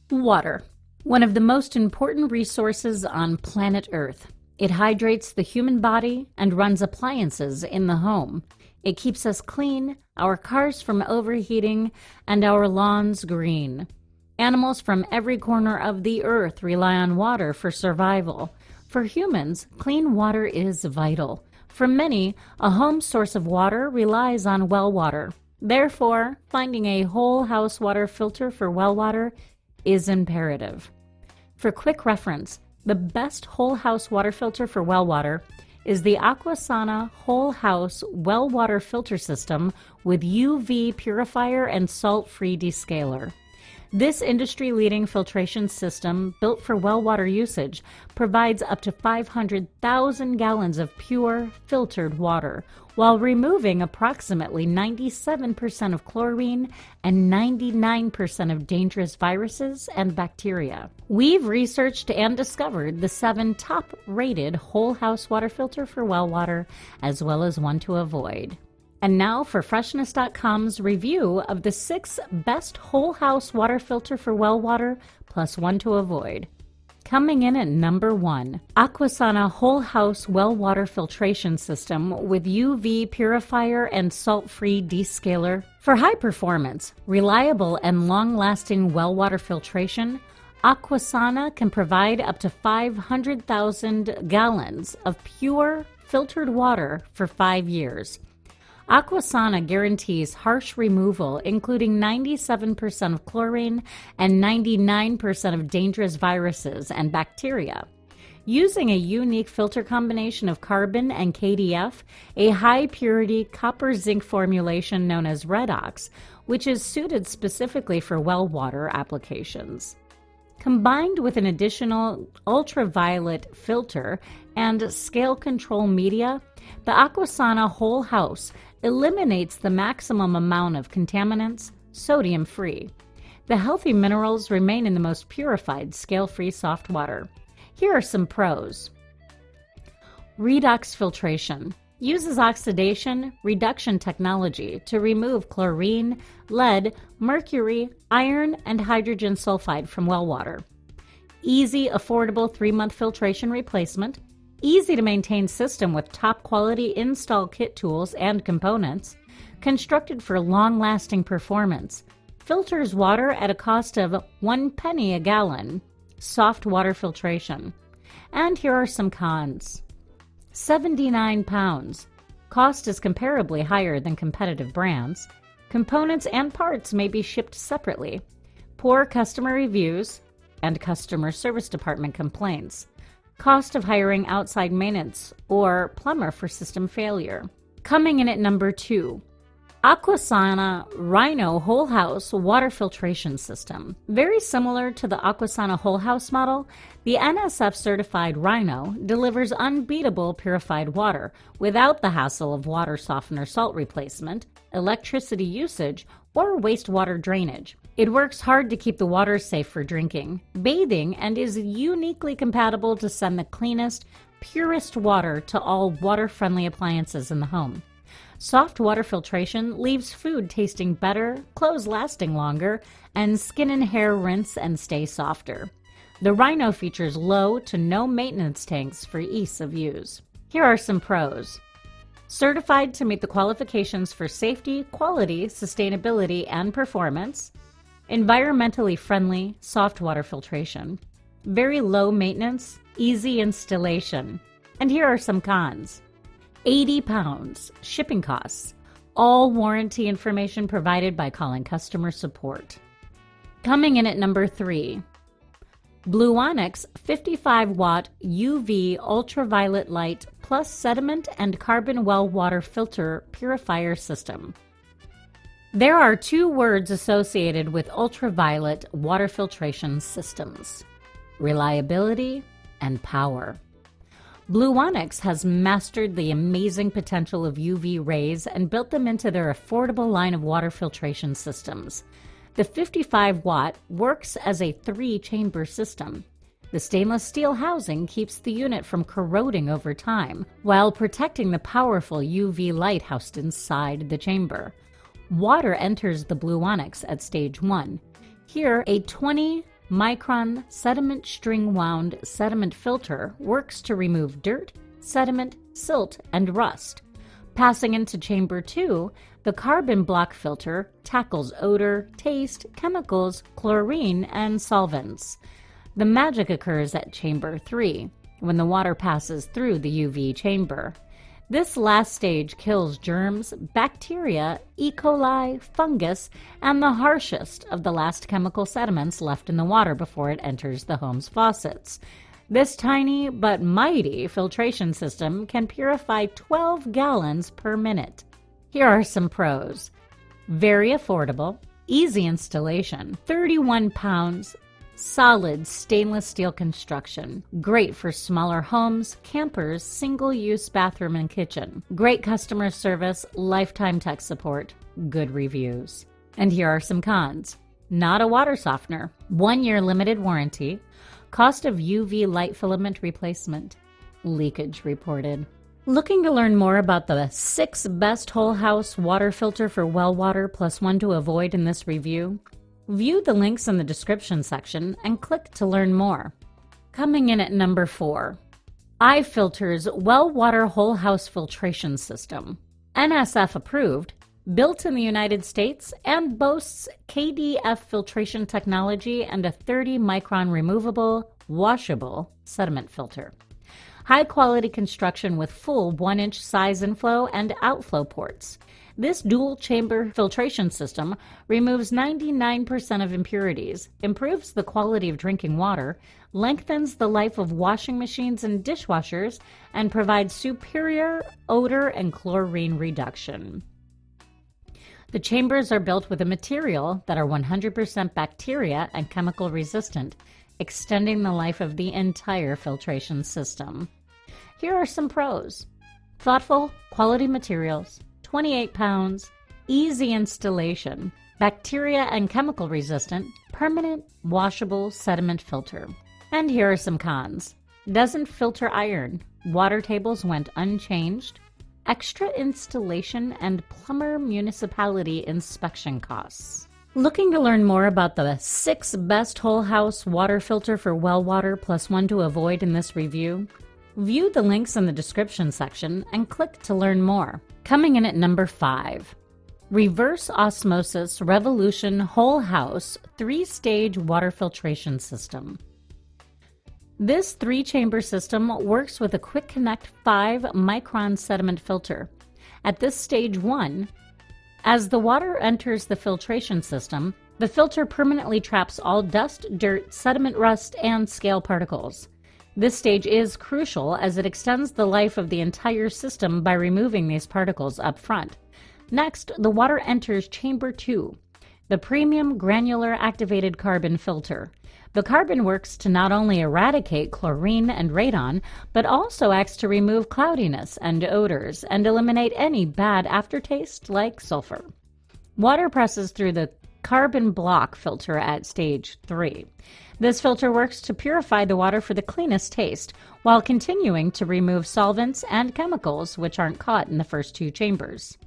Water, one of the most important resources on planet Earth. It hydrates the human body and runs appliances in the home. It keeps us clean, our cars from overheating, and our lawns green. Animals from every corner of the earth rely on water for survival. For humans, clean water is vital. For many, a home source of water relies on well water. Therefore, finding a whole house water filter for well water is imperative. For quick reference, the best whole house water filter for well water is the Aquasana Whole House Well Water Filter System with UV Purifier and Salt-Free Descaler. This industry-leading filtration system, built for well water usage, provides up to 500,000 gallons of pure, filtered water, while removing approximately 97% of chlorine and 99% of dangerous viruses and bacteria. We've researched and discovered the 7 top-rated whole house water filter for well water, as well as one to avoid. And now for Freshness.com's review of the 6 best whole house water filter for well water, plus one to avoid. Coming in at number 1, Aquasana Whole House Well Water Filtration System with UV Purifier and Salt-Free Descaler. For high performance, reliable, and long-lasting well water filtration, Aquasana can provide up to 500,000 gallons of pure, filtered water for 5 years. Aquasana guarantees harsh removal, including 97% of chlorine and 99% of dangerous viruses and bacteria. Using a unique filter combination of carbon and KDF, a high-purity copper-zinc formulation known as Redox, which is suited specifically for well water applications. Combined with an additional ultraviolet filter and scale control media, the Aquasana Whole House eliminates the maximum amount of contaminants, sodium-free. The healthy minerals remain in the most purified, scale-free soft water. Here are some pros. Redox filtration uses oxidation reduction technology to remove chlorine, lead, mercury, iron, and hydrogen sulfide from well water. Easy, affordable 3-month filtration replacement. Easy to maintain system with top quality install kit tools and components. Constructed for long-lasting performance. Filters water at a cost of 1 penny a gallon. Soft water filtration. And here are some cons. 79 pounds. Cost is comparably higher than competitive brands. Components and parts may be shipped separately. Poor customer reviews and customer service department complaints. Cost of hiring outside maintenance or plumber for system failure. Coming in at number 2, Aquasana Rhino Whole House Water Filtration System. Very similar to the Aquasana Whole House model, the NSF-certified Rhino delivers unbeatable purified water without the hassle of water softener salt replacement, electricity usage, or wastewater drainage. It works hard to keep the water safe for drinking, bathing, and is uniquely compatible to send the cleanest, purest water to all water-friendly appliances in the home. Soft water filtration leaves food tasting better, clothes lasting longer, and skin and hair rinse and stay softer. The Rhino features low to no maintenance tanks for ease of use. Here are some pros. Certified to meet the qualifications for safety, quality, sustainability, and performance. Environmentally friendly, soft water filtration. Very low maintenance, easy installation. And here are some cons. 80 pounds, shipping costs. All warranty information provided by calling customer support. Coming in at number 3, Bluonics 55-watt UV ultraviolet light plus sediment and carbon well water filter purifier system. There are 2 words associated with ultraviolet water filtration systems: reliability and power. Bluonics has mastered the amazing potential of UV rays and built them into their affordable line of water filtration systems. The 55-watt works as a 3-chamber system. The stainless steel housing keeps the unit from corroding over time, while protecting the powerful UV light housed inside the chamber. Water enters the Bluonics at stage 1. Here, a 20 Micron Sediment String Wound Sediment Filter works to remove dirt, sediment, silt, and rust. Passing into Chamber 2, the carbon block filter tackles odor, taste, chemicals, chlorine, and solvents. The magic occurs at Chamber 3, when the water passes through the UV chamber. This last stage kills germs, bacteria, E. coli, fungus, and the harshest of the last chemical sediments left in the water before it enters the home's faucets. This tiny but mighty filtration system can purify 12 gallons per minute. Here are some pros. Very affordable, easy installation, 31 pounds, solid stainless steel construction, great for smaller homes, campers, single-use bathroom and kitchen. Great customer service, lifetime tech support, good reviews. And here are some cons. Not a water softener, 1-year limited warranty, cost of UV light filament replacement, leakage reported. Looking to learn more about the 6 best whole house water filter for well water plus one to avoid in this review? View the links in the description section and click to learn more. Coming in at number 4, iFilters Well Water Whole House Filtration System. NSF approved, built in the United States, and boasts KDF filtration technology and a 30-micron removable, washable sediment filter. High-quality construction with full 1-inch size inflow and outflow ports. This dual-chamber filtration system removes 99% of impurities, improves the quality of drinking water, lengthens the life of washing machines and dishwashers, and provides superior odor and chlorine reduction. The chambers are built with a material that are 100% bacteria and chemical resistant, extending the life of the entire filtration system. Here are some pros. Thoughtful, quality materials, 28 pounds, easy installation, bacteria and chemical resistant, permanent, washable sediment filter. And here are some cons. Doesn't filter iron, water tables went unchanged, extra installation and plumber municipality inspection costs. Looking to learn more about the 6 best whole house water filter for well water plus one to avoid in this review? View the links in the description section and click to learn more. Coming in at number 5, Reverse Osmosis Revolution Whole House 3-Stage Water Filtration System. This 3-chamber system works with a Quick Connect 5-micron sediment filter. At this stage 1, as the water enters the filtration system, the filter permanently traps all dust, dirt, sediment rust, and scale particles. This stage is crucial as it extends the life of the entire system by removing these particles up front. Next, the water enters Chamber 2, the premium granular activated carbon filter. The carbon works to not only eradicate chlorine and radon, but also acts to remove cloudiness and odors and eliminate any bad aftertaste like sulfur. Water presses through the carbon block filter at stage 3. This filter works to purify the water for the cleanest taste, while continuing to remove solvents and chemicals which aren't caught in the first 2 chambers.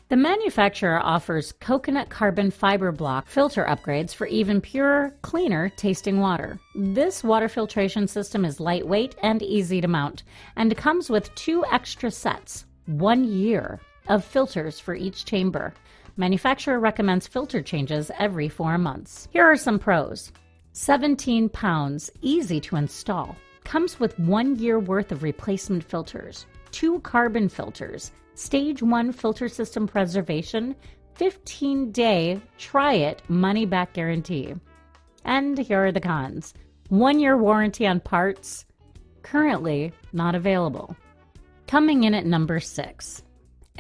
The manufacturer offers coconut carbon fiber block filter upgrades for even purer, cleaner tasting water. This water filtration system is lightweight and easy to mount, and comes with 2 extra sets, 1 year, of filters for each chamber. Manufacturer recommends filter changes every 4 months. Here are some pros. 17 pounds, easy to install. Comes with 1 year worth of replacement filters, 2 carbon filters, stage 1 filter system preservation, 15-day try it money back guarantee. And here are the cons. 1 year warranty on parts, currently not available. Coming in at number 6,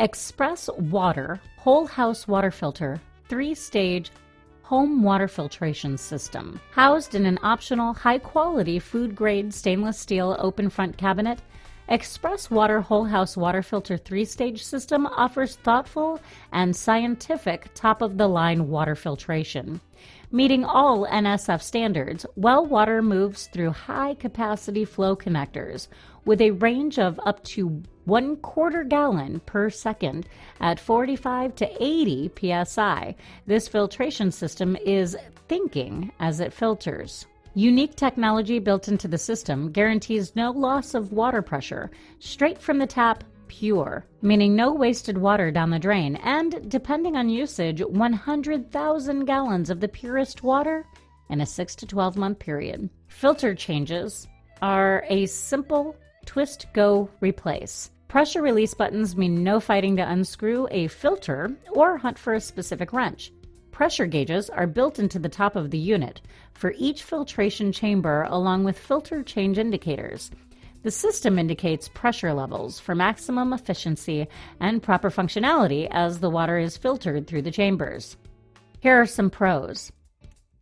Express Water Whole House Water Filter 3-Stage Home Water Filtration System. Housed in an optional high-quality food-grade stainless steel open front cabinet, Express Water Whole House Water Filter 3-Stage System offers thoughtful and scientific top-of-the-line water filtration. Meeting all NSF standards, well water moves through high-capacity flow connectors, with a range of up to 1/4 gallon per second at 45 to 80 psi. This filtration system is thinking as it filters. Unique technology built into the system guarantees no loss of water pressure, straight from the tap, pure, meaning no wasted water down the drain, and, depending on usage, 100,000 gallons of the purest water in a 6 to 12 month period. Filter changes are a simple twist, go, replace. Pressure release buttons mean no fighting to unscrew a filter or hunt for a specific wrench. Pressure gauges are built into the top of the unit for each filtration chamber, along with filter change indicators. The system indicates pressure levels for maximum efficiency and proper functionality as the water is filtered through the chambers. Here are some pros: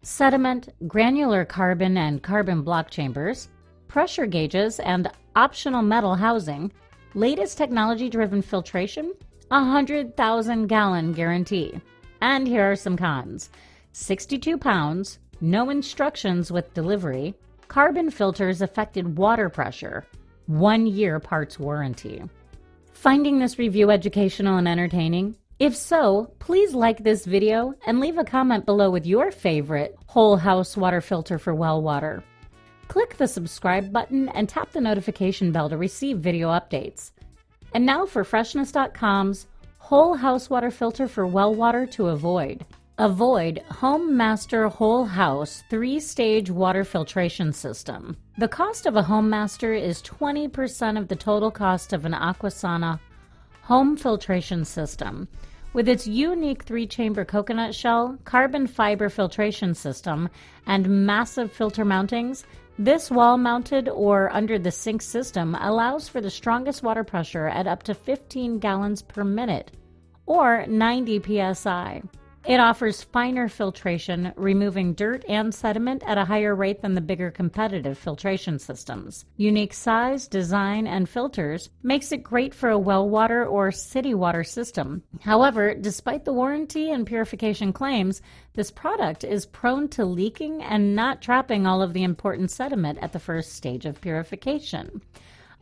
sediment, granular carbon and carbon block chambers, pressure gauges and optional metal housing, latest technology-driven filtration, 100,000 gallon guarantee. And here are some cons: 62 pounds, no instructions with delivery, carbon filters affected water pressure, 1 year parts warranty. Finding this review educational and entertaining? If so, please like this video and leave a comment below with your favorite whole house water filter for well water. Click the subscribe button and tap the notification bell to receive video updates. And now for Freshness.com's whole house water filter for well water to avoid. Avoid Home Master Whole House 3-stage water filtration system. The cost of a Home Master is 20% of the total cost of an Aquasana home filtration system. With its unique 3-chamber coconut shell, carbon fiber filtration system, and massive filter mountings, this wall-mounted or under-the-sink system allows for the strongest water pressure at up to 15 gallons per minute, or 90 psi. It offers finer filtration, removing dirt and sediment at a higher rate than the bigger competitive filtration systems. Unique size, design, and filters makes it great for a well water or city water system. However, despite the warranty and purification claims, this product is prone to leaking and not trapping all of the important sediment at the first stage of purification.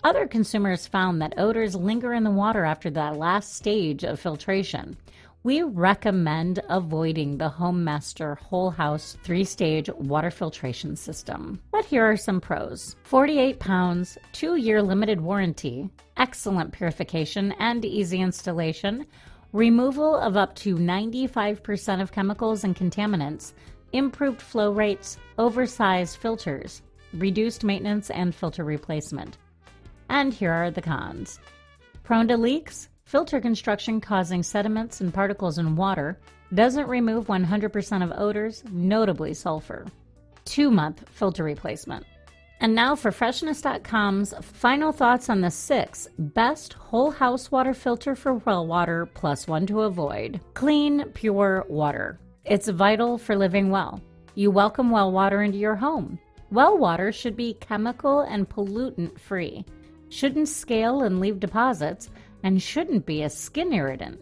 Other consumers found that odors linger in the water after that last stage of filtration. We recommend avoiding the Home Master Whole House 3-stage water filtration system. But here are some pros: 48 pounds, 2-year limited warranty, excellent purification and easy installation, removal of up to 95% of chemicals and contaminants, improved flow rates, oversized filters, reduced maintenance and filter replacement. And here are the cons: prone to leaks, filter construction causing sediments and particles in water, doesn't remove 100% of odors, notably sulfur. 2-month filter replacement. And now for Freshness.com's final thoughts on the 6 best whole house water filter for well water plus one to avoid. Clean, pure water. It's vital for living well. You welcome well water into your home. Well water should be chemical and pollutant free, shouldn't scale and leave deposits, and shouldn't be a skin irritant.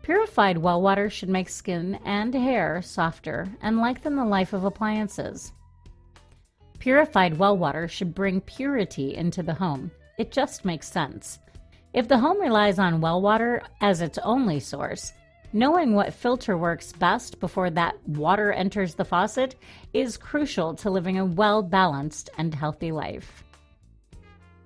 Purified well water should make skin and hair softer and lengthen the life of appliances. Purified well water should bring purity into the home. It just makes sense. If the home relies on well water as its only source, knowing what filter works best before that water enters the faucet is crucial to living a well-balanced and healthy life.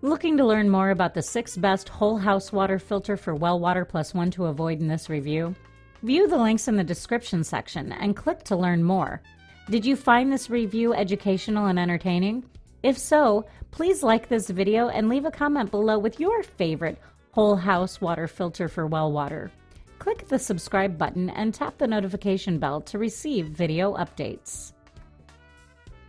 Looking to learn more about the 6 best whole house water filter for well water plus one to avoid in this review? View the links in the description section and click to learn more. Did you find this review educational and entertaining? If so, please like this video and leave a comment below with your favorite whole house water filter for well water. Click the subscribe button and tap the notification bell to receive video updates.